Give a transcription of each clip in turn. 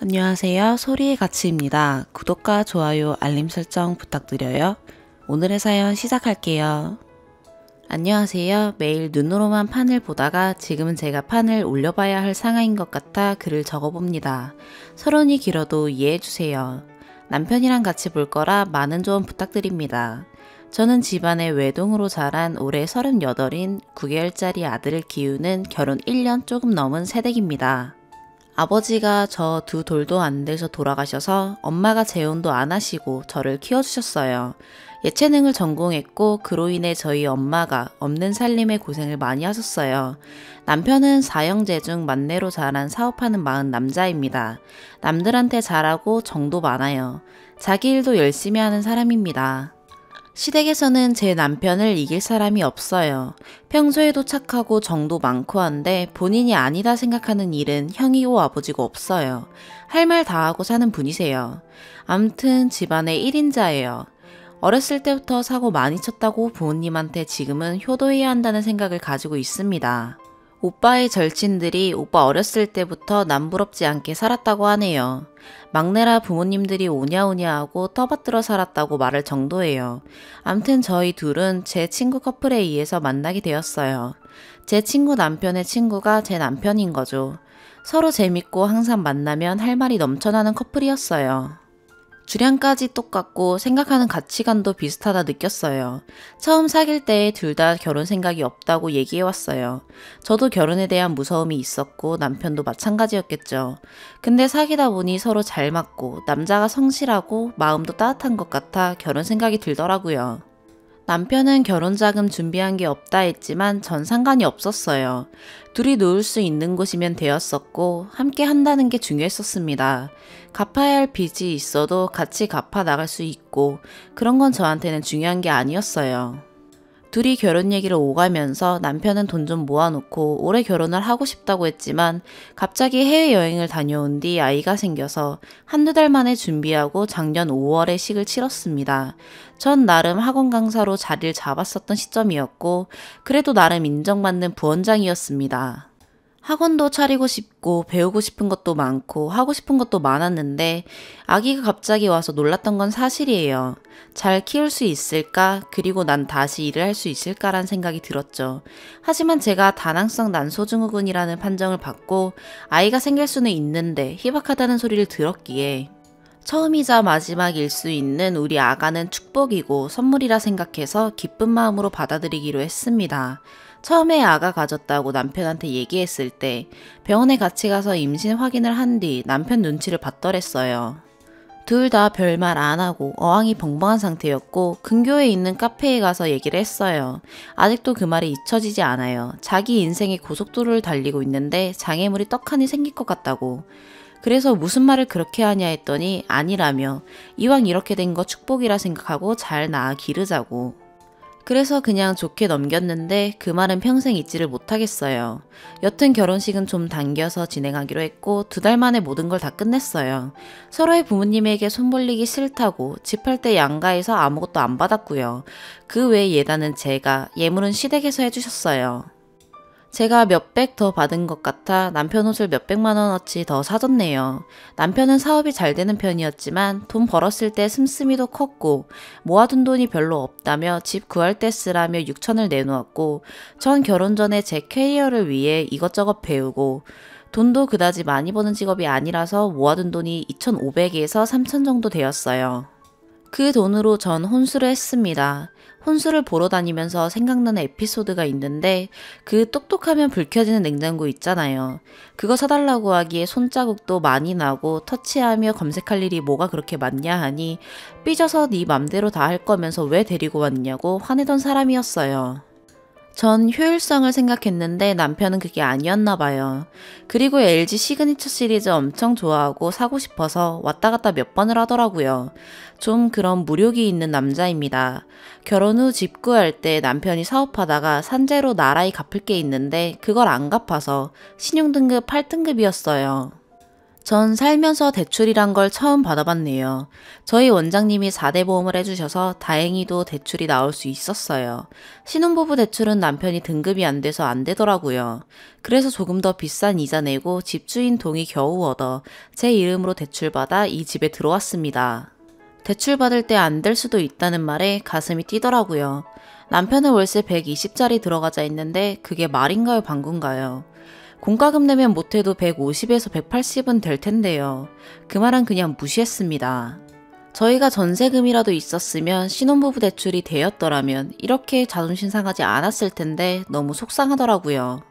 안녕하세요. 소리의 가치입니다. 구독과 좋아요, 알림 설정 부탁드려요. 오늘의 사연 시작할게요. 안녕하세요. 매일 눈으로만 판을 보다가 지금은 제가 판을 올려봐야 할 상황인 것 같아 글을 적어봅니다. 서론이 길어도 이해해주세요. 남편이랑 같이 볼 거라 많은 조언 부탁드립니다. 저는 집안의 외동으로 자란 올해 38인 9개월짜리 아들을 키우는 결혼 1년 조금 넘은 새댁입니다. 아버지가 저 두 돌도 안 돼서 돌아가셔서 엄마가 재혼도 안 하시고 저를 키워주셨어요. 예체능을 전공했고 그로 인해 저희 엄마가 없는 살림에 고생을 많이 하셨어요. 남편은 사형제 중 만내로 자란 사업하는 마흔 남자입니다. 남들한테 잘하고 정도 많아요. 자기 일도 열심히 하는 사람입니다. 시댁에서는 제 남편을 이길 사람이 없어요. 평소에도 착하고 정도 많고 한데 본인이 아니다 생각하는 일은 형이고 아버지고 없어요. 할 말 다 하고 사는 분이세요. 암튼 집안의 1인자예요. 어렸을 때부터 사고 많이 쳤다고 부모님한테 지금은 효도해야 한다는 생각을 가지고 있습니다. 오빠의 절친들이 오빠 어렸을 때부터 남부럽지 않게 살았다고 하네요. 막내라 부모님들이 오냐오냐 하고 떠받들어 살았다고 말할 정도예요. 암튼 저희 둘은 제 친구 커플에 의해서 만나게 되었어요. 제 친구 남편의 친구가 제 남편인 거죠. 서로 재밌고 항상 만나면 할 말이 넘쳐나는 커플이었어요. 주량까지 똑같고 생각하는 가치관도 비슷하다 느꼈어요. 처음 사귈 때 둘 다 결혼 생각이 없다고 얘기해왔어요. 저도 결혼에 대한 무서움이 있었고 남편도 마찬가지였겠죠. 근데 사귀다 보니 서로 잘 맞고 남자가 성실하고 마음도 따뜻한 것 같아 결혼 생각이 들더라고요. 남편은 결혼 자금 준비한 게 없다 했지만 전 상관이 없었어요. 둘이 놀 수 있는 곳이면 되었었고 함께 한다는 게 중요했었습니다. 갚아야 할 빚이 있어도 같이 갚아 나갈 수 있고 그런 건 저한테는 중요한 게 아니었어요. 둘이 결혼 얘기를 오가면서 남편은 돈 좀 모아놓고 올해 결혼을 하고 싶다고 했지만 갑자기 해외여행을 다녀온 뒤 아이가 생겨서 한두 달 만에 준비하고 작년 5월에 식을 치렀습니다. 전 나름 학원 강사로 자리를 잡았었던 시점이었고 그래도 나름 인정받는 부원장이었습니다. 학원도 차리고 싶고 배우고 싶은 것도 많고 하고 싶은 것도 많았는데 아기가 갑자기 와서 놀랐던 건 사실이에요. 잘 키울 수 있을까? 그리고 난 다시 일을 할 수 있을까라는 생각이 들었죠. 하지만 제가 다낭성 난소증후군이라는 판정을 받고 아이가 생길 수는 있는데 희박하다는 소리를 들었기에 처음이자 마지막일 수 있는 우리 아가는 축복이고 선물이라 생각해서 기쁜 마음으로 받아들이기로 했습니다. 처음에 아가 가졌다고 남편한테 얘기했을 때 병원에 같이 가서 임신 확인을 한 뒤 남편 눈치를 봤더랬어요. 둘 다 별말 안 하고 어항이 벙벙한 상태였고 근교에 있는 카페에 가서 얘기를 했어요. 아직도 그 말이 잊혀지지 않아요. 자기 인생의 고속도로를 달리고 있는데 장애물이 떡하니 생길 것 같다고. 그래서 무슨 말을 그렇게 하냐 했더니 아니라며 이왕 이렇게 된 거 축복이라 생각하고 잘 낳아 기르자고. 그래서 그냥 좋게 넘겼는데 그 말은 평생 잊지를 못하겠어요. 여튼 결혼식은 좀 당겨서 진행하기로 했고 2달 만에 모든 걸 다 끝냈어요. 서로의 부모님에게 손 벌리기 싫다고 집 할 때 양가에서 아무것도 안 받았고요. 그 외 예단은 제가, 예물은 시댁에서 해주셨어요. 제가 몇백 더 받은 것 같아 남편 옷을 몇백만 원어치 더 사줬네요. 남편은 사업이 잘 되는 편이었지만 돈 벌었을 때 씀씀이도 컸고 모아둔 돈이 별로 없다며 집 구할 때 쓰라며 6천을 내놓았고 전 결혼 전에 제 캐리어를 위해 이것저것 배우고 돈도 그다지 많이 버는 직업이 아니라서 모아둔 돈이 2,500에서 3천 정도 되었어요. 그 돈으로 전 혼수를 했습니다. 혼수를 보러 다니면서 생각나는 에피소드가 있는데 그 똑똑하면 불 켜지는 냉장고 있잖아요. 그거 사달라고 하기에 손자국도 많이 나고 터치하며 검색할 일이 뭐가 그렇게 많냐 하니 삐져서 네 맘대로 다 할 거면서 왜 데리고 왔냐고 화내던 사람이었어요. 전 효율성을 생각했는데 남편은 그게 아니었나 봐요. 그리고 LG 시그니처 시리즈 엄청 좋아하고 사고 싶어서 왔다 갔다 몇 번을 하더라고요. 좀 그런 무력이 있는 남자입니다. 결혼 후 집 구할 때 남편이 사업하다가 산재로 나라에 갚을 게 있는데 그걸 안 갚아서 신용등급 8등급이었어요. 전 살면서 대출이란 걸 처음 받아봤네요. 저희 원장님이 4대 보험을 해주셔서 다행히도 대출이 나올 수 있었어요. 신혼부부 대출은 남편이 등급이 안 돼서 안 되더라고요. 그래서 조금 더 비싼 이자 내고 집주인 동의 겨우 얻어 제 이름으로 대출받아 이 집에 들어왔습니다. 대출 받을 때 안 될 수도 있다는 말에 가슴이 뛰더라고요. 남편은 월세 120짜리 들어가자 했는데 그게 말인가요 방군가요? 공과금 내면 못해도 150에서 180은 될 텐데요. 그 말은 그냥 무시했습니다. 저희가 전세금이라도 있었으면 신혼부부 대출이 되었더라면 이렇게 자존심 상하지 않았을 텐데 너무 속상하더라고요.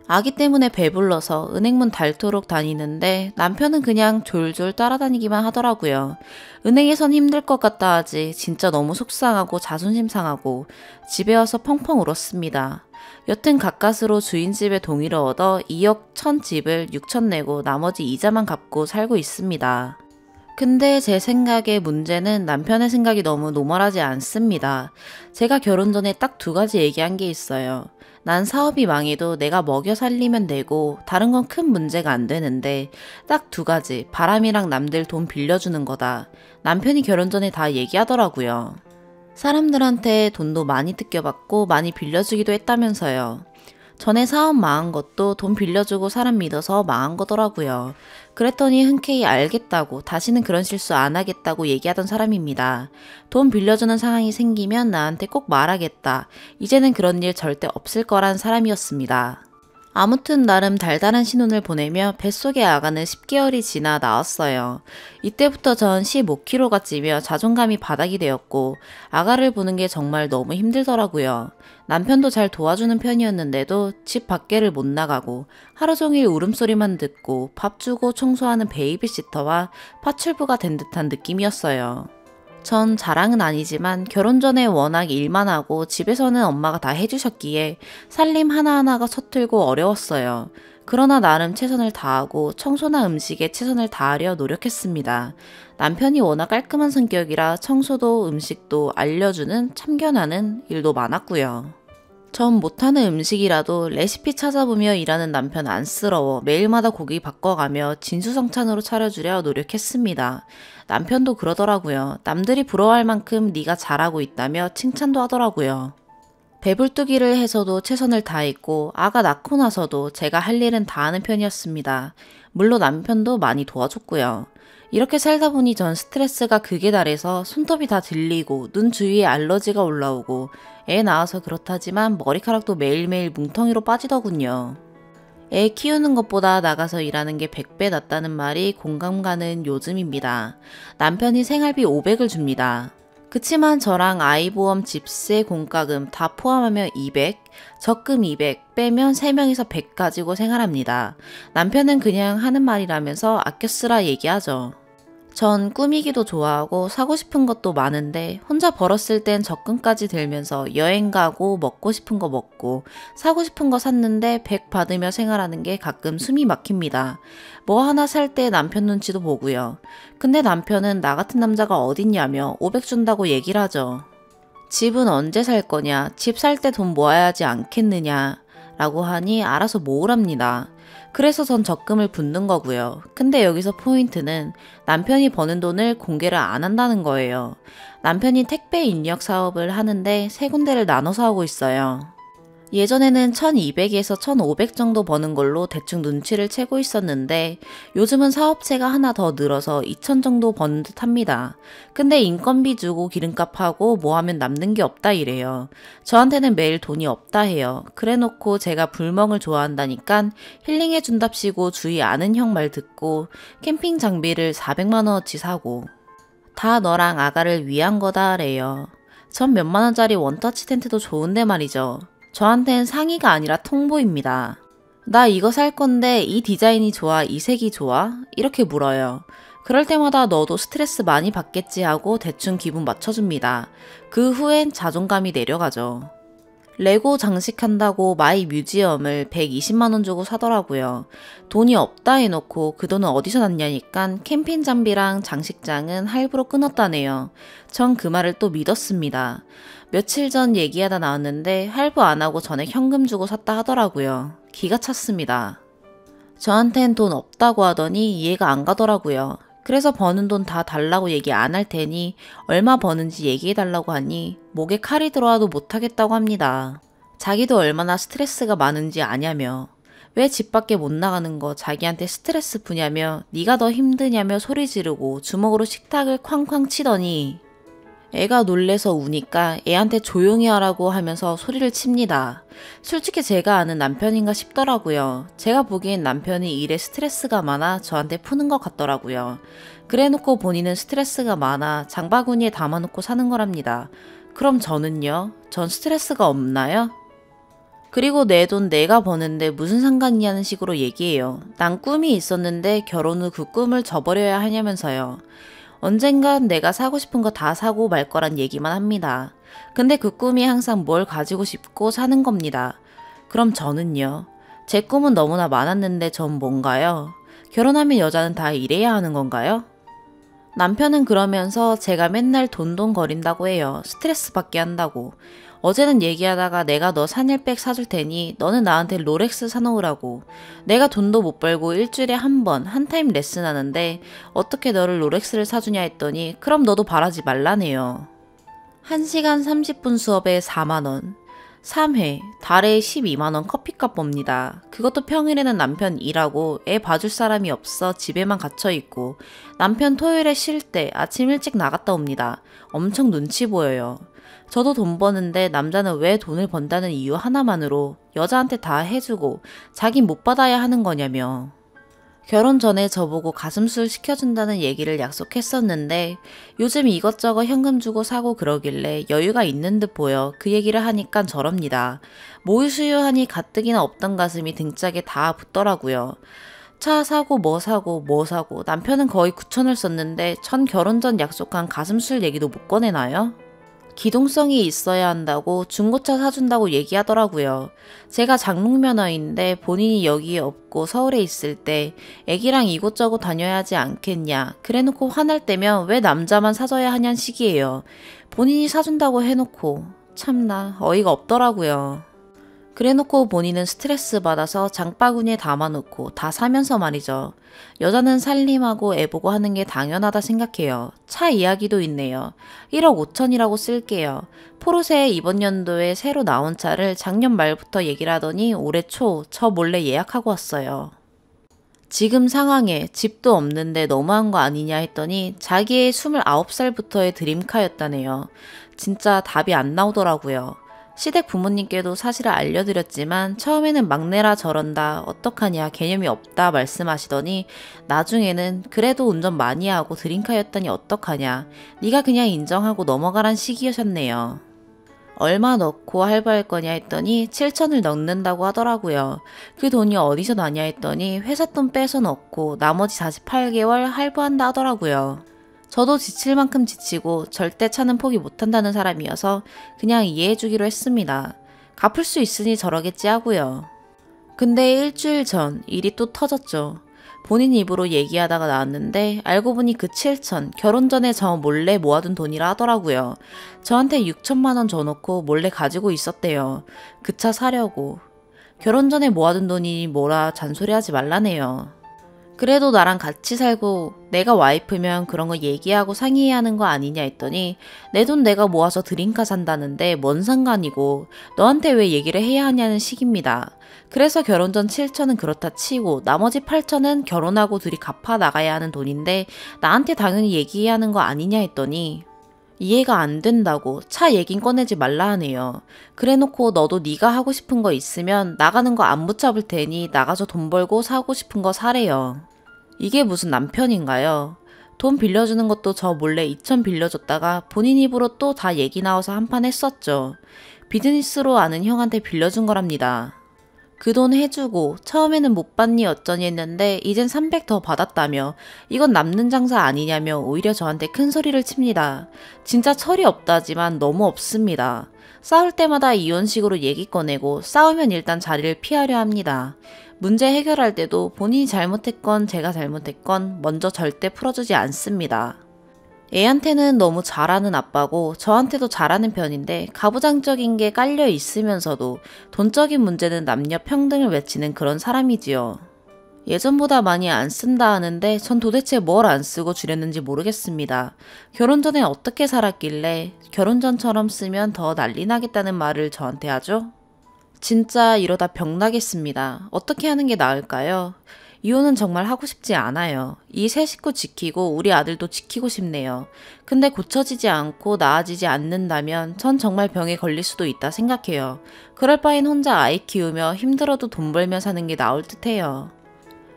아기 때문에 배불러서 은행문 닳도록 다니는데 남편은 그냥 졸졸 따라다니기만 하더라고요. 은행에선 힘들 것 같다 하지 진짜 너무 속상하고 자존심 상하고 집에 와서 펑펑 울었습니다. 여튼 가까스로 주인 집에 동의를 얻어 2억 1천 집을 6천 내고 나머지 이자만 갚고 살고 있습니다. 근데 제 생각의 문제는 남편의 생각이 너무 노멀하지 않습니다. 제가 결혼 전에 딱 2가지 얘기한 게 있어요. 난 사업이 망해도 내가 먹여 살리면 되고 다른 건 큰 문제가 안 되는데 딱 2가지, 바람이랑 남들 돈 빌려주는 거다. 남편이 결혼 전에 다 얘기하더라고요. 사람들한테 돈도 많이 뜯겨받고 많이 빌려주기도 했다면서요. 전에 사업 망한 것도 돈 빌려주고 사람 믿어서 망한 거더라고요. 그랬더니 흔쾌히 알겠다고 다시는 그런 실수 안 하겠다고 얘기하던 사람입니다. 돈 빌려주는 상황이 생기면 나한테 꼭 말하겠다. 이제는 그런 일 절대 없을 거란 사람이었습니다. 아무튼 나름 달달한 신혼을 보내며 뱃속의 아가는 10개월이 지나 나왔어요. 이때부터 전 15kg가 찌며 자존감이 바닥이 되었고 아가를 보는 게 정말 너무 힘들더라고요. 남편도 잘 도와주는 편이었는데도 집 밖에를 못 나가고 하루 종일 울음소리만 듣고 밥 주고 청소하는 베이비시터와 파출부가 된 듯한 느낌이었어요. 전 자랑은 아니지만 결혼 전에 워낙 일만 하고 집에서는 엄마가 다 해주셨기에 살림 하나하나가 서툴고 어려웠어요. 그러나 나름 최선을 다하고 청소나 음식에 최선을 다하려 노력했습니다. 남편이 워낙 깔끔한 성격이라 청소도 음식도 알려주는 참견하는 일도 많았고요. 전 못하는 음식이라도 레시피 찾아보며 일하는 남편 안쓰러워 매일마다 고기 바꿔가며 진수성찬으로 차려주려 노력했습니다. 남편도 그러더라고요. 남들이 부러워할 만큼 네가 잘하고 있다며 칭찬도 하더라고요. 배불뚝이를 해서도 최선을 다했고 아가 낳고 나서도 제가 할 일은 다 하는 편이었습니다. 물론 남편도 많이 도와줬고요. 이렇게 살다 보니 전 스트레스가 극에 달해서 손톱이 다 들리고 눈 주위에 알러지가 올라오고 애 낳아서 그렇다지만 머리카락도 매일매일 뭉텅이로 빠지더군요. 애 키우는 것보다 나가서 일하는 게 100배 낫다는 말이 공감 가는 요즘입니다. 남편이 생활비 500을 줍니다. 그치만 저랑 아이보험, 집세, 공과금 다 포함하면 200, 적금 200 빼면 3명이서 100 가지고 생활합니다. 남편은 그냥 하는 말이라면서 아껴 쓰라 얘기하죠. 전 꾸미기도 좋아하고 사고 싶은 것도 많은데 혼자 벌었을 땐 적금까지 들면서 여행 가고 먹고 싶은 거 먹고 사고 싶은 거 샀는데 100 받으며 생활하는 게 가끔 숨이 막힙니다. 뭐 하나 살 때 남편 눈치도 보고요. 근데 남편은 나 같은 남자가 어딨냐며 500 준다고 얘기를 하죠. 집은 언제 살 거냐, 집 살 때 돈 모아야 하지 않겠느냐 라고 하니 알아서 모으랍니다. 그래서 전 적금을 붓는 거고요. 근데 여기서 포인트는 남편이 버는 돈을 공개를 안 한다는 거예요. 남편이 택배 인력 사업을 하는데 3군데를 나눠서 하고 있어요. 예전에는 1200에서 1500 정도 버는 걸로 대충 눈치를 채고 있었는데 요즘은 사업체가 하나 더 늘어서 2000 정도 버는 듯 합니다. 근데 인건비 주고 기름값 하고 뭐 하면 남는 게 없다 이래요. 저한테는 매일 돈이 없다 해요. 그래놓고 제가 불멍을 좋아한다니깐 힐링해준답시고 주위 아는 형 말 듣고 캠핑 장비를 400만원어치 사고 다 너랑 아가를 위한 거다 래요. 전 몇만원짜리 원터치 텐트도 좋은데 말이죠. 저한텐 상의가 아니라 통보입니다. 나 이거 살 건데 이 디자인이 좋아, 이 색이 좋아? 이렇게 물어요. 그럴 때마다 너도 스트레스 많이 받겠지 하고 대충 기분 맞춰줍니다. 그 후엔 자존감이 내려가죠. 레고 장식한다고 마이 뮤지엄을 120만원 주고 사더라고요. 돈이 없다 해놓고 그 돈은 어디서 났냐니깐 캠핑 장비랑 장식장은 할부로 끊었다네요. 전 그 말을 또 믿었습니다. 며칠 전 얘기하다 나왔는데 할부 안 하고 전에 현금 주고 샀다 하더라고요. 기가 찼습니다. 저한텐 돈 없다고 하더니 이해가 안 가더라고요. 그래서 버는 돈 다 달라고 얘기 안 할 테니 얼마 버는지 얘기해 달라고 하니 목에 칼이 들어와도 못하겠다고 합니다. 자기도 얼마나 스트레스가 많은지 아냐며, 왜 집 밖에 못 나가는 거 자기한테 스트레스 푸냐며 네가 더 힘드냐며 소리 지르고 주먹으로 식탁을 쾅쾅 치더니 애가 놀래서 우니까 애한테 조용히 하라고 하면서 소리를 칩니다. 솔직히 제가 아는 남편인가 싶더라고요. 제가 보기엔 남편이 일에 스트레스가 많아 저한테 푸는 것 같더라고요. 그래놓고 본인은 스트레스가 많아 장바구니에 담아놓고 사는 거랍니다. 그럼 저는요? 전 스트레스가 없나요? 그리고 내 돈 내가 버는데 무슨 상관이냐는 식으로 얘기해요. 난 꿈이 있었는데 결혼 후 그 꿈을 저버려야 하냐면서요. 언젠간 내가 사고 싶은 거 다 사고 말 거란 얘기만 합니다. 근데 그 꿈이 항상 뭘 가지고 싶고 사는 겁니다. 그럼 저는요? 제 꿈은 너무나 많았는데 전 뭔가요? 결혼하면 여자는 다 이래야 하는 건가요? 남편은 그러면서 제가 맨날 돈돈거린다고 해요. 스트레스 받게 한다고. 어제는 얘기하다가 내가 너 샤넬백 사줄 테니 너는 나한테 롤렉스 사놓으라고. 내가 돈도 못 벌고 일주일에 한 번, 한 타임 레슨 하는데 어떻게 너를 롤렉스를 사주냐 했더니 그럼 너도 바라지 말라네요. 1시간 30분 수업에 4만원. 3회, 달에 12만원 커피값 봅니다. 그것도 평일에는 남편 일하고 애 봐줄 사람이 없어 집에만 갇혀있고 남편 토요일에 쉴 때 아침 일찍 나갔다 옵니다. 엄청 눈치 보여요. 저도 돈 버는데 남자는 왜 돈을 번다는 이유 하나만으로 여자한테 다 해주고 자긴 못 받아야 하는 거냐며. 결혼 전에 저보고 가슴술 시켜준다는 얘기를 약속했었는데 요즘 이것저것 현금 주고 사고 그러길래 여유가 있는 듯 보여 그 얘기를 하니까 저럽니다. 모유 수유하니 가뜩이나 없던 가슴이 등짝에 다 붙더라고요. 차 사고 뭐 사고 뭐 사고 남편은 거의 9천을 썼는데 전 결혼 전 약속한 가슴술 얘기도 못 꺼내나요? 기동성이 있어야 한다고 중고차 사준다고 얘기하더라고요. 제가 장롱면허인데 본인이 여기에 없고 서울에 있을 때 애기랑 이곳저곳 다녀야 하지 않겠냐. 그래놓고 화날 때면 왜 남자만 사줘야 하냐는 식이에요. 본인이 사준다고 해놓고 참나 어이가 없더라고요. 그래놓고 본인은 스트레스 받아서 장바구니에 담아놓고 다 사면서 말이죠. 여자는 살림하고 애 보고 하는 게 당연하다 생각해요. 차 이야기도 있네요. 1억 5천이라고 쓸게요. 포르쉐 이번 연도에 새로 나온 차를 작년 말부터 얘기를 하더니 올해 초 저 몰래 예약하고 왔어요. 지금 상황에 집도 없는데 너무한 거 아니냐 했더니 자기의 29살부터의 드림카였다네요. 진짜 답이 안 나오더라고요. 시댁 부모님께도 사실을 알려드렸지만 처음에는 막내라 저런다 어떡하냐 개념이 없다 말씀하시더니 나중에는 그래도 운전 많이 하고 드림카였다니 어떡하냐 네가 그냥 인정하고 넘어가란 식이셨네요. 얼마 넣고 할부할 거냐 했더니 7천을 넣는다고 하더라고요. 그 돈이 어디서 나냐 했더니 회사 돈 빼서 넣고 나머지 48개월 할부한다 하더라고요. 저도 지칠 만큼 지치고 절대 차는 포기 못한다는 사람이어서 그냥 이해해주기로 했습니다. 갚을 수 있으니 저러겠지 하고요. 근데 일주일 전 일이 또 터졌죠. 본인 입으로 얘기하다가 나왔는데 알고 보니 그 7천 결혼 전에 저 몰래 모아둔 돈이라 하더라고요. 저한테 6천만 원 줘놓고 몰래 가지고 있었대요. 그 차 사려고. 결혼 전에 모아둔 돈이 뭐라 잔소리하지 말라네요. 그래도 나랑 같이 살고 내가 와이프면 그런 거 얘기하고 상의해야 하는 거 아니냐 했더니 내 돈 내가 모아서 드림카 산다는데 뭔 상관이고 너한테 왜 얘기를 해야 하냐는 식입니다. 그래서 결혼 전 7천은 그렇다 치고 나머지 8천은 결혼하고 둘이 갚아 나가야 하는 돈인데 나한테 당연히 얘기해야 하는 거 아니냐 했더니 이해가 안 된다고 차 얘긴 꺼내지 말라 하네요. 그래놓고 너도 네가 하고 싶은 거 있으면 나가는 거 안 붙잡을 테니 나가서 돈 벌고 사고 싶은 거 사래요. 이게 무슨 남편인가요? 돈 빌려주는 것도 저 몰래 2천 빌려줬다가 본인 입으로 또 다 얘기 나와서 한판 했었죠. 비즈니스로 아는 형한테 빌려준 거랍니다. 그 돈 해주고 처음에는 못 받니 어쩌니 했는데 이젠 300 더 받았다며 이건 남는 장사 아니냐며 오히려 저한테 큰 소리를 칩니다. 진짜 철이 없다지만 너무 없습니다. 싸울 때마다 이혼식으로 얘기 꺼내고 싸우면 일단 자리를 피하려 합니다. 문제 해결할 때도 본인이 잘못했건 제가 잘못했건 먼저 절대 풀어주지 않습니다. 애한테는 너무 잘하는 아빠고 저한테도 잘하는 편인데 가부장적인 게 깔려 있으면서도 돈적인 문제는 남녀 평등을 외치는 그런 사람이지요. 예전보다 많이 안 쓴다 하는데 전 도대체 뭘 안 쓰고 지냈는지 모르겠습니다. 결혼 전에 어떻게 살았길래 결혼 전처럼 쓰면 더 난리 나겠다는 말을 저한테 하죠? 진짜 이러다 병 나겠습니다. 어떻게 하는 게 나을까요? 이혼은 정말 하고 싶지 않아요. 이 세 식구 지키고 우리 아들도 지키고 싶네요. 근데 고쳐지지 않고 나아지지 않는다면 전 정말 병에 걸릴 수도 있다 생각해요. 그럴 바엔 혼자 아이 키우며 힘들어도 돈 벌며 사는 게 나을 듯해요.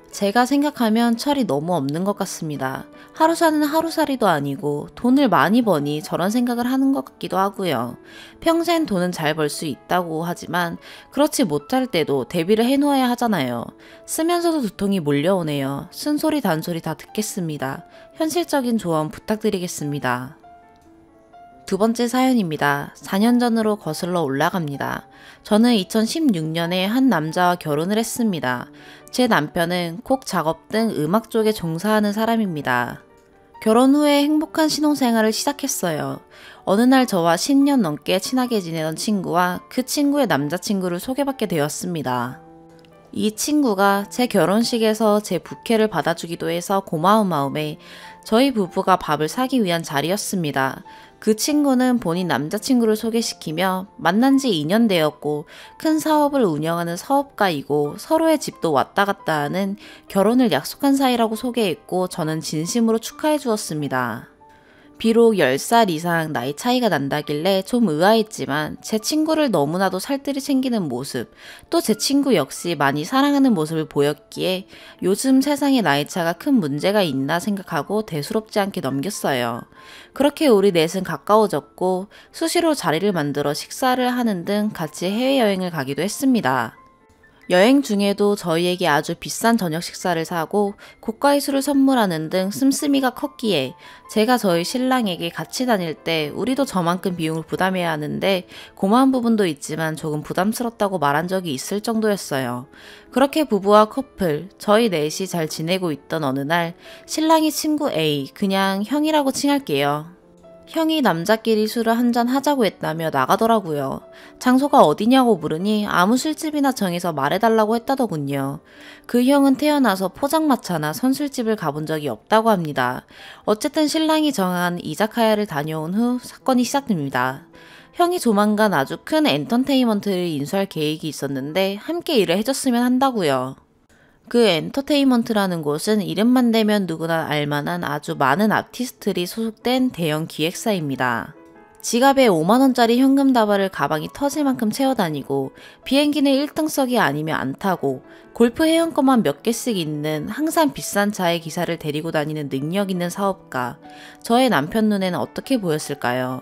제가 생각하면 철이 너무 없는 것 같습니다. 하루 사는 하루살이도 아니고 돈을 많이 버니 저런 생각을 하는 것 같기도 하고요. 평생 돈은 잘 벌 수 있다고 하지만 그렇지 못할 때도 대비를 해놓아야 하잖아요. 쓰면서도 두통이 몰려오네요. 쓴소리 단소리 다 듣겠습니다. 현실적인 조언 부탁드리겠습니다. 두 번째 사연입니다. 4년 전으로 거슬러 올라갑니다. 저는 2016년에 한 남자와 결혼을 했습니다. 제 남편은 곡 작업 등 음악 쪽에 종사하는 사람입니다. 결혼 후에 행복한 신혼생활을 시작했어요. 어느 날 저와 10년 넘게 친하게 지내던 친구와 그 친구의 남자친구를 소개받게 되었습니다. 이 친구가 제 결혼식에서 제 부케를 받아주기도 해서 고마운 마음에 저희 부부가 밥을 사기 위한 자리였습니다. 그 친구는 본인 남자친구를 소개시키며 만난 지 2년 되었고 큰 사업을 운영하는 사업가이고 서로의 집도 왔다 갔다 하는 결혼을 약속한 사이라고 소개했고 저는 진심으로 축하해 주었습니다. 비록 10살 이상 나이 차이가 난다길래 좀 의아했지만 제 친구를 너무나도 살뜰히 챙기는 모습, 또 제 친구 역시 많이 사랑하는 모습을 보였기에 요즘 세상에 나이 차가 큰 문제가 있나 생각하고 대수롭지 않게 넘겼어요. 그렇게 우리 넷은 가까워졌고 수시로 자리를 만들어 식사를 하는 등 같이 해외여행을 가기도 했습니다. 여행 중에도 저희에게 아주 비싼 저녁 식사를 사고 고가의 술을 선물하는 등 씀씀이가 컸기에 제가 저희 신랑에게 같이 다닐 때 우리도 저만큼 비용을 부담해야 하는데 고마운 부분도 있지만 조금 부담스럽다고 말한 적이 있을 정도였어요. 그렇게 부부와 커플, 저희 넷이 잘 지내고 있던 어느 날 신랑이 친구 A, 그냥 형이라고 칭할게요. 형이 남자끼리 술을 한잔 하자고 했다며 나가더라고요. 장소가 어디냐고 물으니 아무 술집이나 정해서 말해달라고 했다더군요. 그 형은 태어나서 포장마차나 선술집을 가본 적이 없다고 합니다. 어쨌든 신랑이 정한 이자카야를 다녀온 후 사건이 시작됩니다. 형이 조만간 아주 큰 엔터테인먼트를 인수할 계획이 있었는데 함께 일을 해줬으면 한다고요. 그 엔터테인먼트라는 곳은 이름만 대면 누구나 알만한 아주 많은 아티스트들이 소속된 대형 기획사입니다. 지갑에 5만원짜리 현금 다발을 가방이 터질 만큼 채워다니고 비행기는 1등석이 아니면 안 타고 골프 회원권만 몇 개씩 있는 항상 비싼 차의 기사를 데리고 다니는 능력 있는 사업가. 저의 남편 눈에는 어떻게 보였을까요?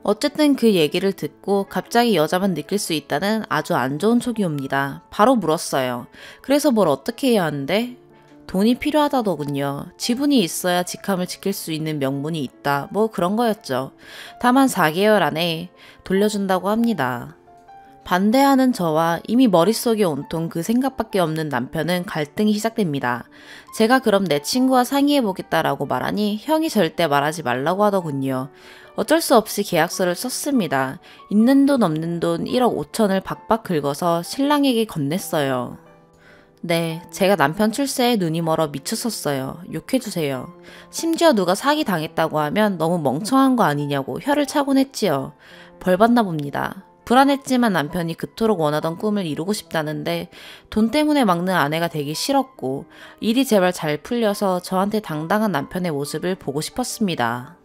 어쨌든 그 얘기를 듣고 갑자기 여자만 느낄 수 있다는 아주 안 좋은 촉이 옵니다. 바로 물었어요. 그래서 뭘 어떻게 해야 하는데? 돈이 필요하다더군요. 지분이 있어야 직함을 지킬 수 있는 명분이 있다. 뭐 그런 거였죠. 다만 4개월 안에 돌려준다고 합니다. 반대하는 저와 이미 머릿속에 온통 그 생각밖에 없는 남편은 갈등이 시작됩니다. 제가 그럼 내 친구와 상의해보겠다라고 말하니 형이 절대 말하지 말라고 하더군요. 어쩔 수 없이 계약서를 썼습니다. 있는 돈 없는 돈 1억 5천을 박박 긁어서 신랑에게 건넸어요. 네, 제가 남편 출세에 눈이 멀어 미쳤었어요. 욕해주세요. 심지어 누가 사기 당했다고 하면 너무 멍청한 거 아니냐고 혀를 차곤 했지요. 벌 받나 봅니다. 불안했지만 남편이 그토록 원하던 꿈을 이루고 싶다는데 돈 때문에 막는 아내가 되기 싫었고 일이 제발 잘 풀려서 저한테 당당한 남편의 모습을 보고 싶었습니다.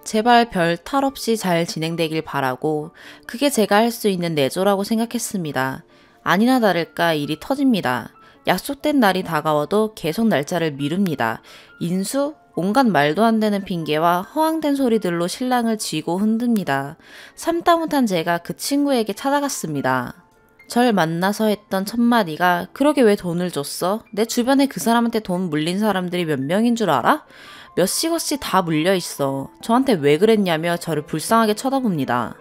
제발 별 탈 없이 잘 진행되길 바라고 그게 제가 할 수 있는 내조라고 생각했습니다. 아니나 다를까 일이 터집니다. 약속된 날이 다가와도 계속 날짜를 미룹니다. 인수? 온갖 말도 안 되는 핑계와 허황된 소리들로 신랑을 쥐고 흔듭니다. 참다 못한 제가 그 친구에게 찾아갔습니다. 절 만나서 했던 첫마디가 그러게 왜 돈을 줬어? 내 주변에 그 사람한테 돈 물린 사람들이 몇 명인 줄 알아? 몇씩억씩 다 물려있어. 저한테 왜 그랬냐며 저를 불쌍하게 쳐다봅니다.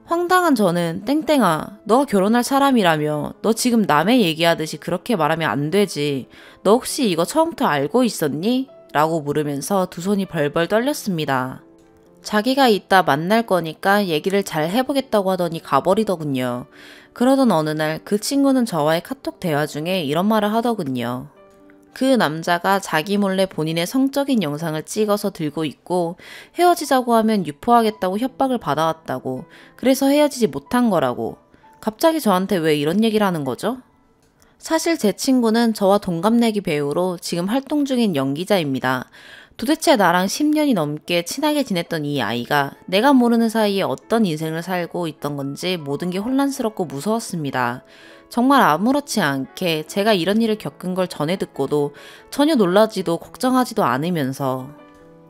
황당한 저는 땡땡아, 너가 결혼할 사람이라며 너 지금 남의 얘기하듯이 그렇게 말하면 안 되지. 너 혹시 이거 처음부터 알고 있었니? 라고 물으면서 두 손이 벌벌 떨렸습니다. 자기가 이따 만날 거니까 얘기를 잘 해보겠다고 하더니 가버리더군요. 그러던 어느 날 그 친구는 저와의 카톡 대화 중에 이런 말을 하더군요. 그 남자가 자기 몰래 본인의 성적인 영상을 찍어서 들고 있고 헤어지자고 하면 유포하겠다고 협박을 받아왔다고. 그래서 헤어지지 못한 거라고. 갑자기 저한테 왜 이런 얘기를 하는 거죠? 사실 제 친구는 저와 동갑내기 배우로 지금 활동 중인 연기자입니다. 도대체 나랑 10년이 넘게 친하게 지냈던 이 아이가 내가 모르는 사이에 어떤 인생을 살고 있던 건지 모든 게 혼란스럽고 무서웠습니다. 정말 아무렇지 않게 제가 이런 일을 겪은 걸 전해 듣고도 전혀 놀라지도 걱정하지도 않으면서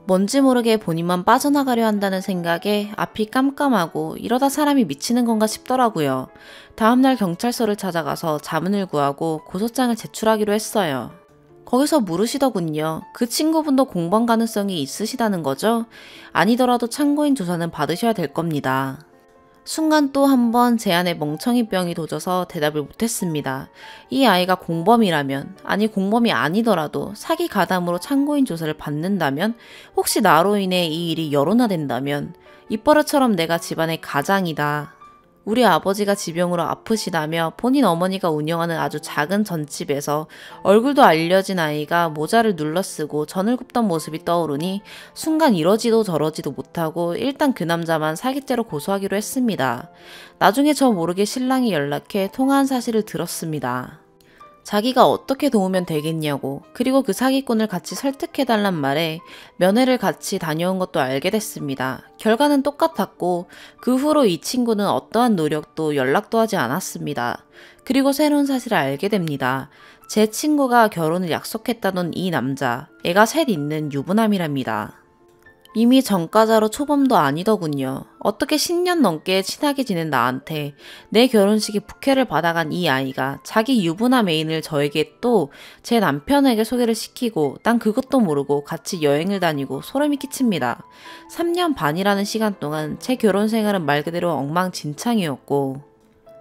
뭔지 모르게 본인만 빠져나가려 한다는 생각에 앞이 깜깜하고 이러다 사람이 미치는 건가 싶더라고요. 다음날 경찰서를 찾아가서 자문을 구하고 고소장을 제출하기로 했어요. 거기서 물으시더군요. 그 친구분도 공범 가능성이 있으시다는 거죠? 아니더라도 참고인 조사는 받으셔야 될 겁니다. 순간 또 한 번 제 안에 멍청이 병이 도져서 대답을 못했습니다. 이 아이가 공범이라면, 아니 공범이 아니더라도 사기 가담으로 참고인 조사를 받는다면, 혹시 나로 인해 이 일이 여론화된다면, 입버릇처럼 내가 집안의 가장이다. 우리 아버지가 지병으로 아프시다며 본인 어머니가 운영하는 아주 작은 전집에서 얼굴도 알려진 아이가 모자를 눌러쓰고 전을 굽던 모습이 떠오르니 순간 이러지도 저러지도 못하고 일단 그 남자만 사기죄로 고소하기로 했습니다. 나중에 저 모르게 신랑이 연락해 통화한 사실을 들었습니다. 자기가 어떻게 도우면 되겠냐고, 그리고 그 사기꾼을 같이 설득해달란 말에 면회를 같이 다녀온 것도 알게 됐습니다. 결과는 똑같았고 그 후로 이 친구는 어떠한 노력도 연락도 하지 않았습니다. 그리고 새로운 사실을 알게 됩니다. 제 친구가 결혼을 약속했다던 이 남자, 애가 셋 있는 유부남이랍니다. 이미 전과자로 초범도 아니더군요. 어떻게 10년 넘게 친하게 지낸 나한테 내 결혼식에 부케를 받아간 이 아이가 자기 유부남 애인을 저에게 또 제 남편에게 소개를 시키고 난 그것도 모르고 같이 여행을 다니고 소름이 끼칩니다. 3년 반이라는 시간 동안 제 결혼 생활은 말 그대로 엉망진창이었고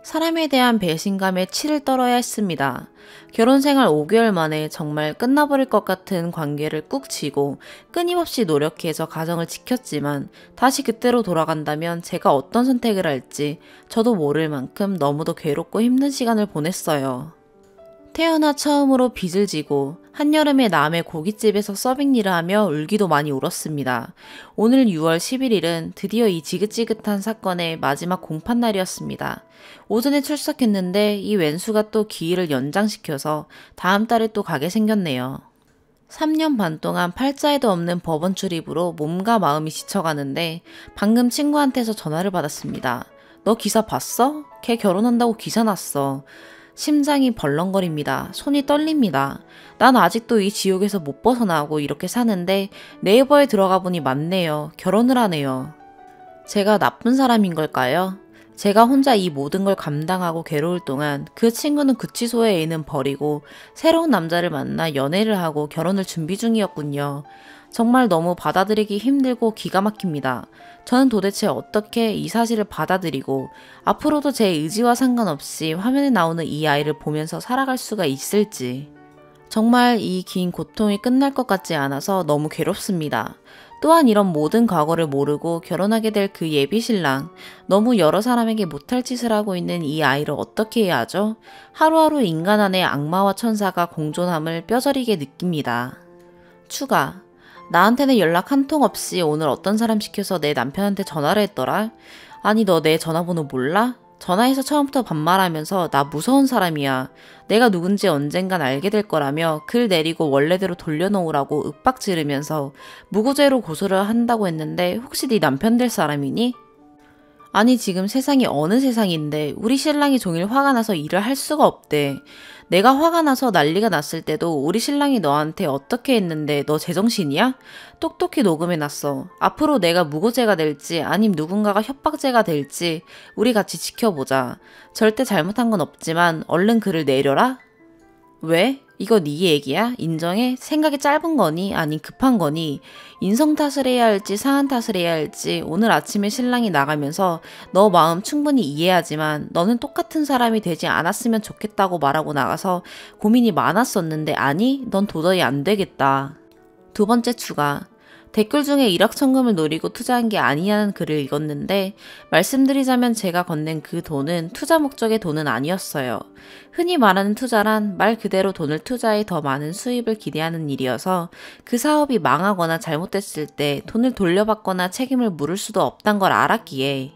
사람에 대한 배신감에 치를 떨어야 했습니다. 결혼 생활 5개월 만에 정말 끝나버릴 것 같은 관계를 꾹 쥐고 끊임없이 노력해서 가정을 지켰지만 다시 그때로 돌아간다면 제가 어떤 선택을 할지 저도 모를 만큼 너무도 괴롭고 힘든 시간을 보냈어요. 태어나 처음으로 빚을 지고 한여름에 남의 고깃집에서 서빙 일을 하며 울기도 많이 울었습니다. 오늘 6월 11일은 드디어 이 지긋지긋한 사건의 마지막 공판날이었습니다. 오전에 출석했는데 이 왼수가 또 기일을 연장시켜서 다음 달에 또 가게 생겼네요. 3년 반 동안 팔자에도 없는 법원 출입으로 몸과 마음이 지쳐가는데 방금 친구한테서 전화를 받았습니다. 너 기사 봤어? 걔 결혼한다고 기사 났어. 심장이 벌렁거립니다. 손이 떨립니다. 난 아직도 이 지옥에서 못 벗어나고 이렇게 사는데 네이버에 들어가 보니 맞네요. 결혼을 하네요. 제가 나쁜 사람인 걸까요? 제가 혼자 이 모든 걸 감당하고 괴로울 동안 그 친구는 구치소에 애는 버리고 새로운 남자를 만나 연애를 하고 결혼을 준비 중이었군요. 정말 너무 받아들이기 힘들고 기가 막힙니다. 저는 도대체 어떻게 이 사실을 받아들이고 앞으로도 제 의지와 상관없이 화면에 나오는 이 아이를 보면서 살아갈 수가 있을지. 정말 이 긴 고통이 끝날 것 같지 않아서 너무 괴롭습니다. 또한 이런 모든 과거를 모르고 결혼하게 될 그 예비 신랑, 너무 여러 사람에게 못할 짓을 하고 있는 이 아이를 어떻게 해야 하죠? 하루하루 인간 안에 악마와 천사가 공존함을 뼈저리게 느낍니다. 추가. 나한테는 연락 한 통 없이 오늘 어떤 사람 시켜서 내 남편한테 전화를 했더라? 아니 너 내 전화번호 몰라? 전화해서 처음부터 반말하면서 나 무서운 사람이야. 내가 누군지 언젠간 알게 될 거라며 글 내리고 원래대로 돌려놓으라고 윽박 지르면서 무고죄로 고소를 한다고 했는데 혹시 네 남편 될 사람이니? 아니 지금 세상이 어느 세상인데 우리 신랑이 종일 화가 나서 일을 할 수가 없대. 내가 화가 나서 난리가 났을 때도 우리 신랑이 너한테 어떻게 했는데 너 제정신이야? 똑똑히 녹음해놨어. 앞으로 내가 무고죄가 될지 아님 누군가가 협박죄가 될지 우리 같이 지켜보자. 절대 잘못한 건 없지만 얼른 글을 내려라? 왜? 이거 네 얘기야? 인정해? 생각이 짧은 거니? 아닌 급한 거니? 인성 탓을 해야 할지 상한 탓을 해야 할지 오늘 아침에 신랑이 나가면서 너 마음 충분히 이해하지만 너는 똑같은 사람이 되지 않았으면 좋겠다고 말하고 나가서 고민이 많았었는데 아니? 넌 도저히 안 되겠다. 두 번째 추가. 댓글 중에 일확천금을 노리고 투자한 게 아니냐는 글을 읽었는데 말씀드리자면 제가 건넨 그 돈은 투자 목적의 돈은 아니었어요. 흔히 말하는 투자란 말 그대로 돈을 투자해 더 많은 수입을 기대하는 일이어서 그 사업이 망하거나 잘못됐을 때 돈을 돌려받거나 책임을 물을 수도 없단 걸 알았기에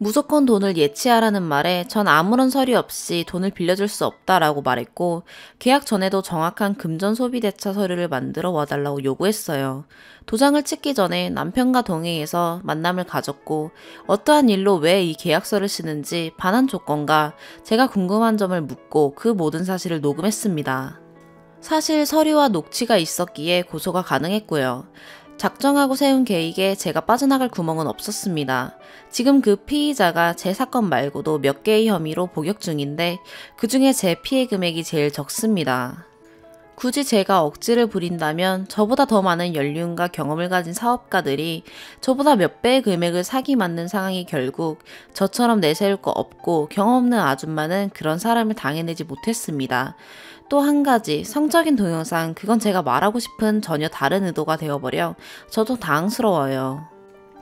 무조건 돈을 예치하라는 말에 전 아무런 서류 없이 돈을 빌려줄 수 없다라고 말했고 계약 전에도 정확한 금전 소비 대차 서류를 만들어 와달라고 요구했어요. 도장을 찍기 전에 남편과 동행해서 만남을 가졌고 어떠한 일로 왜 이 계약서를 쓰는지 반환 조건과 제가 궁금한 점을 묻고 그 모든 사실을 녹음했습니다. 사실 서류와 녹취가 있었기에 고소가 가능했고요. 작정하고 세운 계획에 제가 빠져나갈 구멍은 없었습니다. 지금 그 피의자가 제 사건 말고도 몇 개의 혐의로 복역 중인데 그 중에 제 피해 금액이 제일 적습니다. 굳이 제가 억지를 부린다면 저보다 더 많은 연륜과 경험을 가진 사업가들이 저보다 몇 배의 금액을 사기 맞는 상황이 결국 저처럼 내세울 거 없고 경험 없는 아줌마는 그런 사람을 당해내지 못했습니다. 또 한 가지 성적인 동영상 그건 제가 말하고 싶은 전혀 다른 의도가 되어버려 저도 당황스러워요.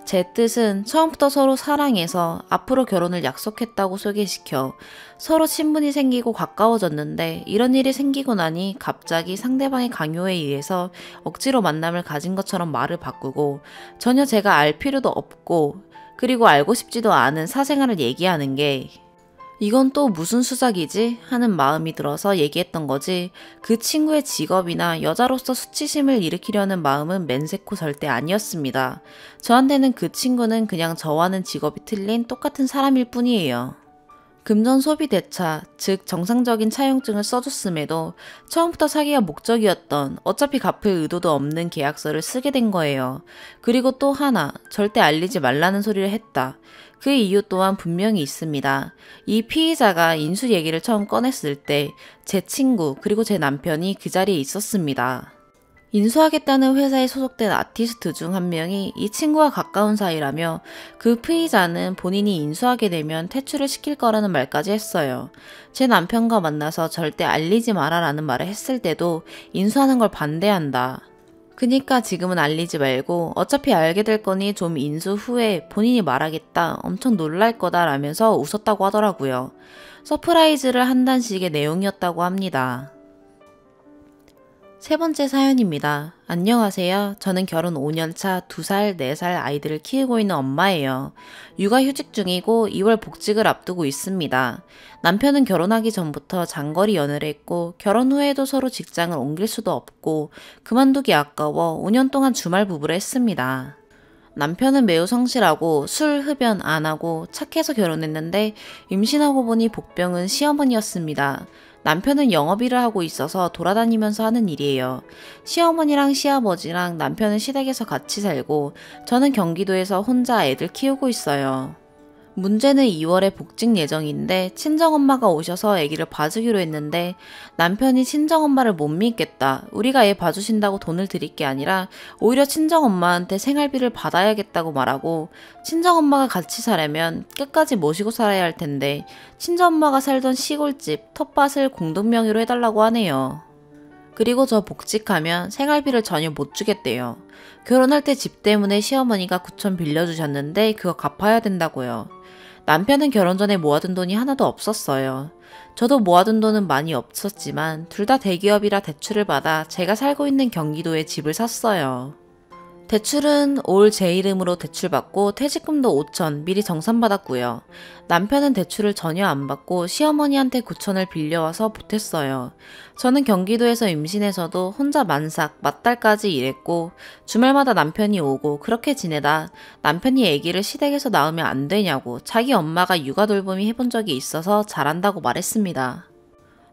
제 뜻은 처음부터 서로 사랑해서 앞으로 결혼을 약속했다고 소개시켜 서로 친분이 생기고 가까워졌는데 이런 일이 생기고 나니 갑자기 상대방의 강요에 의해서 억지로 만남을 가진 것처럼 말을 바꾸고 전혀 제가 알 필요도 없고 그리고 알고 싶지도 않은 사생활을 얘기하는 게 이건 또 무슨 수작이지? 하는 마음이 들어서 얘기했던 거지 그 친구의 직업이나 여자로서 수치심을 일으키려는 마음은 맨세코 절대 아니었습니다. 저한테는 그 친구는 그냥 저와는 직업이 틀린 똑같은 사람일 뿐이에요. 금전 소비 대차, 즉 정상적인 차용증을 써줬음에도 처음부터 사기가 목적이었던 어차피 갚을 의도도 없는 계약서를 쓰게 된 거예요. 그리고 또 하나, 절대 알리지 말라는 소리를 했다. 그 이유 또한 분명히 있습니다. 이 피의자가 인수 얘기를 처음 꺼냈을 때 제 친구 그리고 제 남편이 그 자리에 있었습니다. 인수하겠다는 회사에 소속된 아티스트 중 한 명이 이 친구와 가까운 사이라며 그 피의자는 본인이 인수하게 되면 퇴출을 시킬 거라는 말까지 했어요. 제 남편과 만나서 절대 알리지 마라라는 말을 했을 때도 인수하는 걸 반대한다. 그니까 지금은 알리지 말고 어차피 알게 될 거니 좀 인수 후에 본인이 말하겠다 엄청 놀랄 거다 라면서 웃었다고 하더라고요. 서프라이즈를 한다는 식의 내용이었다고 합니다. 세 번째 사연입니다. 안녕하세요. 저는 결혼 5년차 2살, 4살 아이들을 키우고 있는 엄마예요. 육아휴직 중이고 2월 복직을 앞두고 있습니다. 남편은 결혼하기 전부터 장거리 연애를 했고 결혼 후에도 서로 직장을 옮길 수도 없고 그만두기 아까워 5년 동안 주말 부부를 했습니다. 남편은 매우 성실하고 술, 흡연 안 하고 착해서 결혼했는데 임신하고 보니 복병은 시어머니였습니다. 남편은 영업일을 하고 있어서 돌아다니면서 하는 일이에요. 시어머니랑 시아버지랑 남편은 시댁에서 같이 살고 저는 경기도에서 혼자 애들 키우고 있어요. 문제는 2월에 복직 예정인데 친정엄마가 오셔서 아기를 봐주기로 했는데 남편이 친정엄마를 못 믿겠다. 우리가 애 봐주신다고 돈을 드릴 게 아니라 오히려 친정엄마한테 생활비를 받아야겠다고 말하고 친정엄마가 같이 살려면 끝까지 모시고 살아야 할 텐데 친정엄마가 살던 시골집 텃밭을 공동명의로 해달라고 하네요. 그리고 저 복직하면 생활비를 전혀 못 주겠대요. 결혼할 때 집 때문에 시어머니가 9천 빌려주셨는데 그거 갚아야 된다고요. 남편은 결혼 전에 모아둔 돈이 하나도 없었어요. 저도 모아둔 돈은 많이 없었지만 둘 다 대기업이라 대출을 받아 제가 살고 있는 경기도에 집을 샀어요. 대출은 올 제 이름으로 대출받고 퇴직금도 5천 미리 정산받았고요. 남편은 대출을 전혀 안 받고 시어머니한테 9천을 빌려와서 보탰어요. 저는 경기도에서 임신해서도 혼자 만삭, 맏달까지 일했고 주말마다 남편이 오고 그렇게 지내다 남편이 아기를 시댁에서 낳으면 안 되냐고 자기 엄마가 육아 돌봄이 해본 적이 있어서 잘한다고 말했습니다.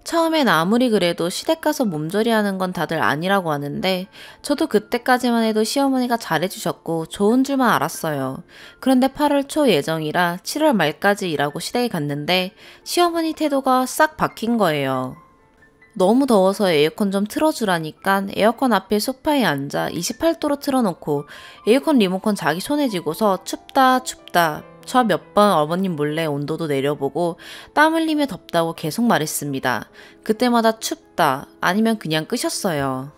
처음엔 아무리 그래도 시댁 가서 몸조리 하는 건 다들 아니라고 하는데 저도 그때까지만 해도 시어머니가 잘해주셨고 좋은 줄만 알았어요. 그런데 8월 초 예정이라 7월 말까지 일하고 시댁에 갔는데 시어머니 태도가 싹 바뀐 거예요. 너무 더워서 에어컨 좀 틀어주라니까 에어컨 앞에 소파에 앉아 28도로 틀어놓고 에어컨 리모컨 자기 손에 쥐고서 춥다 춥다 저 몇 번 어머님 몰래 온도도 내려보고 땀 흘리며 덥다고 계속 말했습니다. 그때마다 춥다 아니면 그냥 끄셨어요.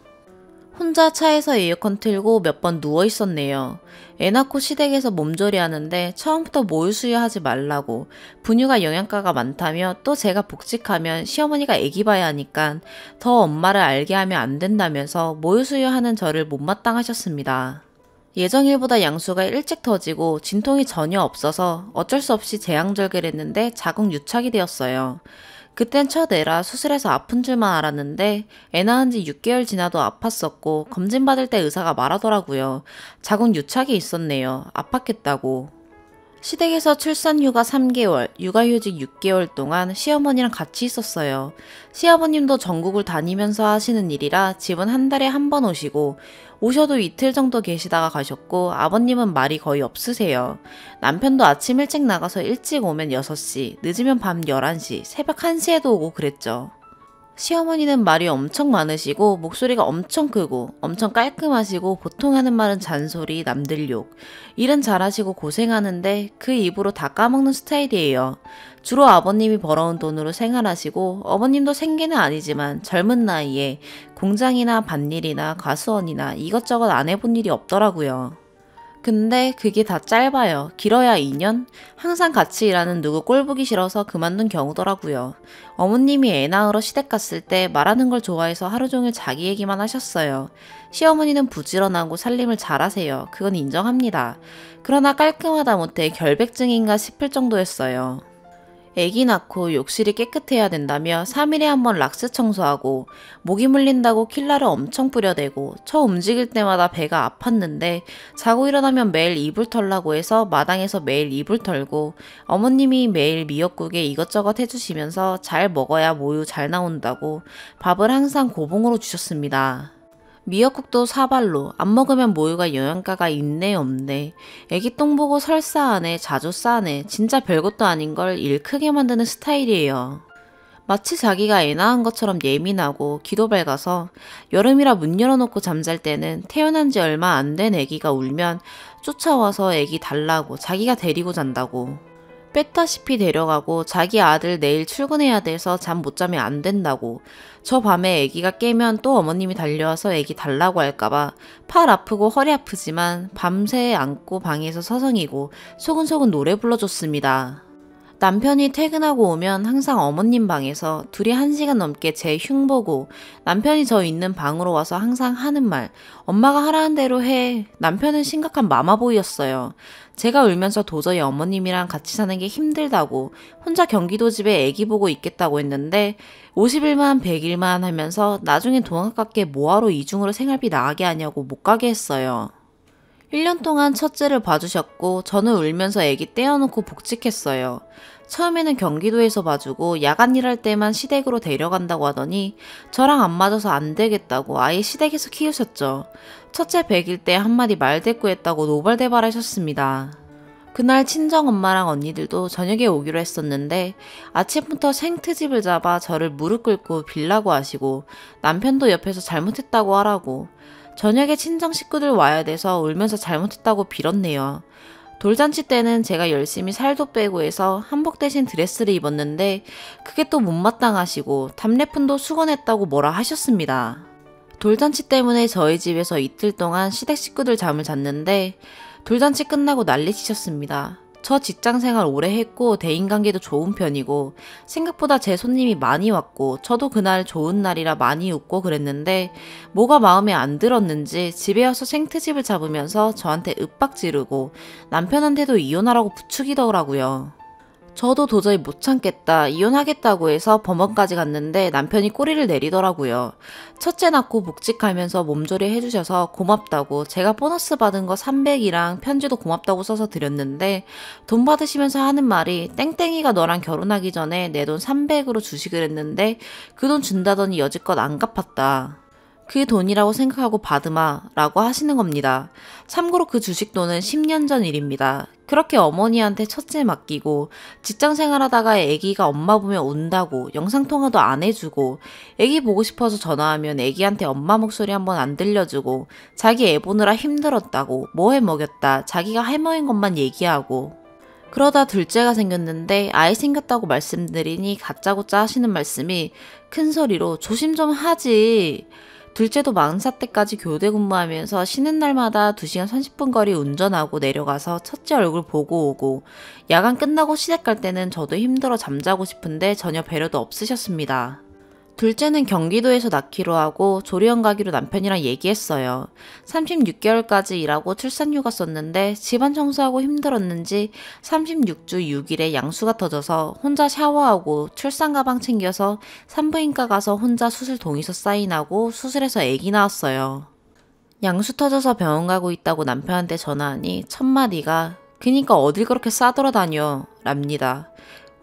혼자 차에서 에어컨 틀고 몇 번 누워 있었네요. 애 낳고 시댁에서 몸조리 하는데 처음부터 모유 수유하지 말라고, 분유가 영양가가 많다며, 또 제가 복직하면 시어머니가 애기 봐야 하니까 더 엄마를 알게 하면 안 된다면서 모유 수유하는 저를 못마땅하셨습니다. 예정일보다 양수가 일찍 터지고 진통이 전혀 없어서 어쩔 수 없이 제왕절개를 했는데 자궁 유착이 되었어요. 그땐 첫 애라 수술해서 아픈 줄만 알았는데 애 낳은 지 6개월 지나도 아팠었고, 검진 받을 때 의사가 말하더라고요. 자궁 유착이 있었네요. 아팠겠다고. 시댁에서 출산휴가 3개월, 육아휴직 6개월 동안 시어머니랑 같이 있었어요. 시아버님도 전국을 다니면서 하시는 일이라 집은 한 달에 한 번 오시고, 오셔도 이틀 정도 계시다가 가셨고, 아버님은 말이 거의 없으세요. 남편도 아침 일찍 나가서 일찍 오면 6시, 늦으면 밤 11시, 새벽 1시에도 오고 그랬죠. 시어머니는 말이 엄청 많으시고 목소리가 엄청 크고 엄청 깔끔하시고, 보통 하는 말은 잔소리, 남들 욕. 일은 잘하시고 고생하는데 그 입으로 다 까먹는 스타일이에요. 주로 아버님이 벌어온 돈으로 생활하시고, 어머님도 생계는 아니지만 젊은 나이에 공장이나 밭일이나 과수원이나 이것저것 안 해본 일이 없더라고요. 근데 그게 다 짧아요. 길어야 2년? 항상 같이 일하는 누구 꼴보기 싫어서 그만둔 경우더라고요. 어머님이 애 낳으러 시댁 갔을 때 말하는 걸 좋아해서 하루 종일 자기 얘기만 하셨어요. 시어머니는 부지런하고 살림을 잘하세요. 그건 인정합니다. 그러나 깔끔하다 못해 결백증인가 싶을 정도였어요. 애기 낳고 욕실이 깨끗해야 된다며 3일에 한 번 락스 청소하고, 모기 물린다고 킬라를 엄청 뿌려대고, 저 움직일 때마다 배가 아팠는데 자고 일어나면 매일 이불 털라고 해서 마당에서 매일 이불 털고, 어머님이 매일 미역국에 이것저것 해주시면서 잘 먹어야 모유 잘 나온다고 밥을 항상 고봉으로 주셨습니다. 미역국도 사발로, 안 먹으면 모유가 영양가가 있네 없네, 애기 똥 보고 설사하네, 자주 싸네, 진짜 별것도 아닌 걸 일 크게 만드는 스타일이에요. 마치 자기가 애 낳은 것처럼 예민하고 기도 밝아서, 여름이라 문 열어놓고 잠잘 때는 태어난 지 얼마 안 된 애기가 울면 쫓아와서 애기 달라고 자기가 데리고 잔다고. 뺐다시피 데려가고, 자기 아들 내일 출근해야 돼서 잠 못 자면 안 된다고. 저 밤에 애기가 깨면 또 어머님이 달려와서 애기 달라고 할까봐 팔 아프고 허리 아프지만 밤새 안고 방에서 서성이고 소근소근 노래 불러줬습니다. 남편이 퇴근하고 오면 항상 어머님 방에서 둘이 1시간 넘게 제 흉 보고, 남편이 저 있는 방으로 와서 항상 하는 말, 엄마가 하라는 대로 해. 남편은 심각한 마마보이였어요. 제가 울면서 도저히 어머님이랑 같이 사는 게 힘들다고, 혼자 경기도 집에 애기 보고 있겠다고 했는데 50일만 100일만 하면서 나중엔 돈 아깝게 뭐하러 이중으로 생활비 나가게 하냐고 못 가게 했어요. 1년 동안 첫째를 봐주셨고, 저는 울면서 애기 떼어놓고 복직했어요. 처음에는 경기도에서 봐주고 야간 일할 때만 시댁으로 데려간다고 하더니 저랑 안 맞아서 안 되겠다고 아예 시댁에서 키우셨죠. 첫째 100일 때 한마디 말대꾸했다고 노발대발하셨습니다. 그날 친정엄마랑 언니들도 저녁에 오기로 했었는데 아침부터 생트집을 잡아 저를 무릎 꿇고 빌라고 하시고, 남편도 옆에서 잘못했다고 하라고. 저녁에 친정 식구들 와야 돼서 울면서 잘못했다고 빌었네요. 돌잔치 때는 제가 열심히 살도 빼고 해서 한복 대신 드레스를 입었는데 그게 또 못마땅하시고, 답례푼도 수건했다고 뭐라 하셨습니다. 돌잔치 때문에 저희 집에서 이틀 동안 시댁 식구들 잠을 잤는데 돌잔치 끝나고 난리치셨습니다. 저 직장생활 오래 했고 대인관계도 좋은 편이고 생각보다 제 손님이 많이 왔고, 저도 그날 좋은 날이라 많이 웃고 그랬는데 뭐가 마음에 안 들었는지 집에 와서 생트집을 잡으면서 저한테 윽박 지르고 남편한테도 이혼하라고 부추기더라고요. 저도 도저히 못 참겠다 이혼하겠다고 해서 법원까지 갔는데 남편이 꼬리를 내리더라고요. 첫째 낳고 복직하면서 몸조리 해주셔서 고맙다고 제가 보너스 받은 거 300이랑 편지도 고맙다고 써서 드렸는데, 돈 받으시면서 하는 말이 땡땡이가 너랑 결혼하기 전에 내 돈 300으로 주식을 했는데 그 돈 준다더니 여지껏 안 갚았다. 그 돈이라고 생각하고 받으마 라고 하시는 겁니다. 참고로 그 주식 돈은 10년 전 일입니다. 그렇게 어머니한테 첫째 맡기고 직장 생활하다가 애기가 엄마 보면 운다고 영상통화도 안 해주고, 애기 보고 싶어서 전화하면 애기한테 엄마 목소리 한번 안 들려주고, 자기 애 보느라 힘들었다고 뭐해 먹였다 자기가 할 먹인 것만 얘기하고, 그러다 둘째가 생겼는데 아이 생겼다고 말씀드리니 가짜고짜 하시는 말씀이 큰 소리로 조심 좀 하지. 둘째도 40살 때까지 교대 근무하면서 쉬는 날마다 2시간 30분 거리 운전하고 내려가서 첫째 얼굴 보고 오고, 야간 끝나고 시댁 갈 때는 저도 힘들어 잠자고 싶은데 전혀 배려도 없으셨습니다. 둘째는 경기도에서 낳기로 하고 조리원 가기로 남편이랑 얘기했어요. 36개월까지 일하고 출산휴가 썼는데 집안 청소하고 힘들었는지 36주 6일에 양수가 터져서 혼자 샤워하고 출산 가방 챙겨서 산부인과 가서 혼자 수술 동의서 사인하고 수술해서 아기 낳았어요. 양수 터져서 병원 가고 있다고 남편한테 전화하니 첫마디가 "그니까 어딜 그렇게 싸돌아다녀" 랍니다.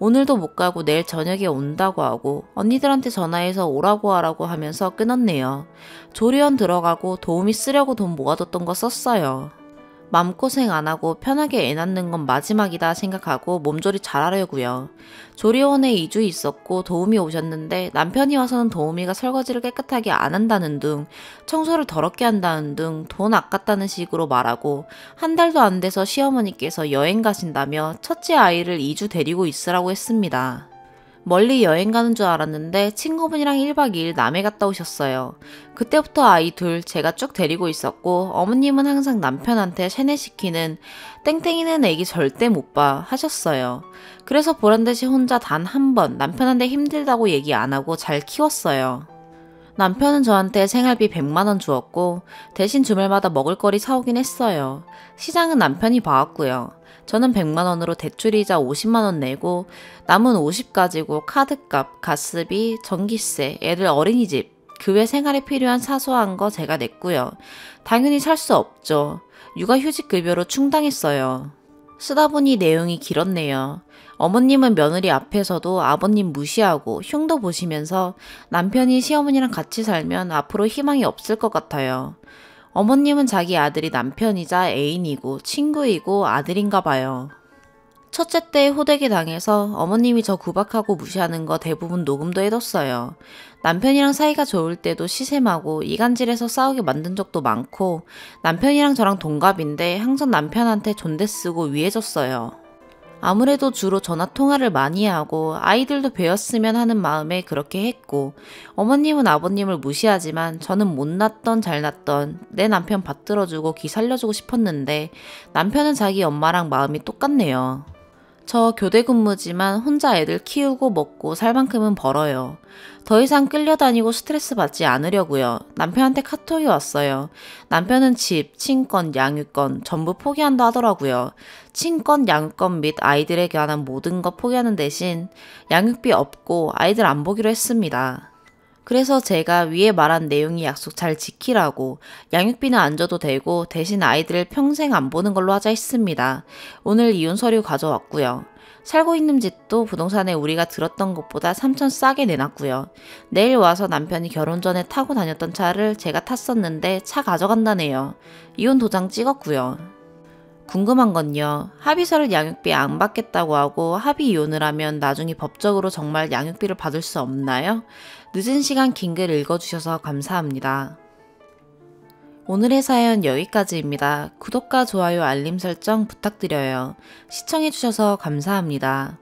오늘도 못 가고 내일 저녁에 온다고 하고 언니들한테 전화해서 오라고 하라고 하면서 끊었네요. 조리원 들어가고 도우미 쓰려고 돈 모아뒀던 거 썼어요. 마음고생 안 하고 편하게 애 낳는 건 마지막이다 생각하고 몸조리 잘하려고요. 조리원에 2주 있었고 도우미 오셨는데 남편이 와서는 도우미가 설거지를 깨끗하게 안 한다는 둥, 청소를 더럽게 한다는 둥, 돈 아깝다는 식으로 말하고 한 달도 안 돼서 시어머니께서 여행 가신다며 첫째 아이를 2주 데리고 있으라고 했습니다. 멀리 여행 가는 줄 알았는데 친구분이랑 1박 2일 남해 갔다 오셨어요. 그때부터 아이 둘 제가 쭉 데리고 있었고 어머님은 항상 남편한테 세뇌시키는 "땡땡이는 애기 절대 못 봐" 하셨어요. 그래서 보란듯이 혼자 단 한 번 남편한테 힘들다고 얘기 안 하고 잘 키웠어요. 남편은 저한테 생활비 100만 원 주었고 대신 주말마다 먹을거리 사오긴 했어요. 시장은 남편이 봐왔고요. 저는 100만 원으로 대출이자 50만 원 내고 남은 50 가지고 카드값, 가스비, 전기세, 애들 어린이집, 그 외 생활에 필요한 사소한 거 제가 냈고요. 당연히 살 수 없죠. 육아휴직급여로 충당했어요. 쓰다 보니 내용이 길었네요. 어머님은 며느리 앞에서도 아버님 무시하고 흉도 보시면서 남편이 시어머니랑 같이 살면 앞으로 희망이 없을 것 같아요. 어머님은 자기 아들이 남편이자 애인이고 친구이고 아들인가 봐요. 첫째 때 호되게 당해서 어머님이 저 구박하고 무시하는 거 대부분 녹음도 해뒀어요. 남편이랑 사이가 좋을 때도 시샘하고 이간질해서 싸우게 만든 적도 많고 남편이랑 저랑 동갑인데 항상 남편한테 존댓 쓰고 위해졌어요. 아무래도 주로 전화 통화를 많이 하고 아이들도 배웠으면 하는 마음에 그렇게 했고 어머님은 아버님을 무시하지만 저는 못났던 잘났던 내 남편 받들어주고 기 살려주고 싶었는데 남편은 자기 엄마랑 마음이 똑같네요. 저 교대 근무지만 혼자 애들 키우고 먹고 살 만큼은 벌어요. 더 이상 끌려다니고 스트레스 받지 않으려고요. 남편한테 카톡이 왔어요. 남편은 집, 친권, 양육권 전부 포기한다 하더라고요. 친권, 양육권 및 아이들에 관한 모든 것 포기하는 대신 양육비 없고 아이들 안 보기로 했습니다. 그래서 제가 위에 말한 내용이 약속 잘 지키라고 양육비는 안 줘도 되고 대신 아이들을 평생 안 보는 걸로 하자 했습니다. 오늘 이혼 서류 가져왔고요. 살고 있는 집도 부동산에 우리가 들었던 것보다 3천 싸게 내놨고요. 내일 와서 남편이 결혼 전에 타고 다녔던 차를 제가 탔었는데 차 가져간다네요. 이혼 도장 찍었고요. 궁금한 건요. 합의서를 양육비 안 받겠다고 하고 합의 이혼을 하면 나중에 법적으로 정말 양육비를 받을 수 없나요? 늦은 시간 긴 글 읽어주셔서 감사합니다. 오늘의 사연 여기까지입니다. 구독과 좋아요 알림 설정 부탁드려요. 시청해주셔서 감사합니다.